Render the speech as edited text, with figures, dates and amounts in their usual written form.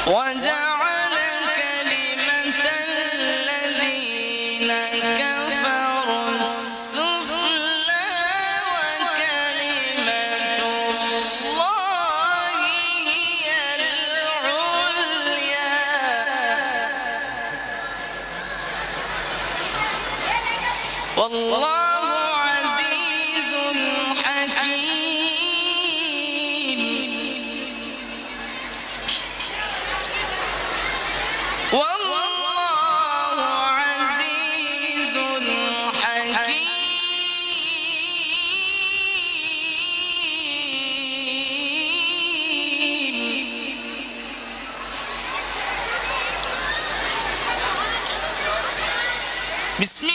وجعل كلمة الذين كفروا السفلى وكلمة الله هي العليا والله عزيز حكيم والله عزيز حكيم. بسم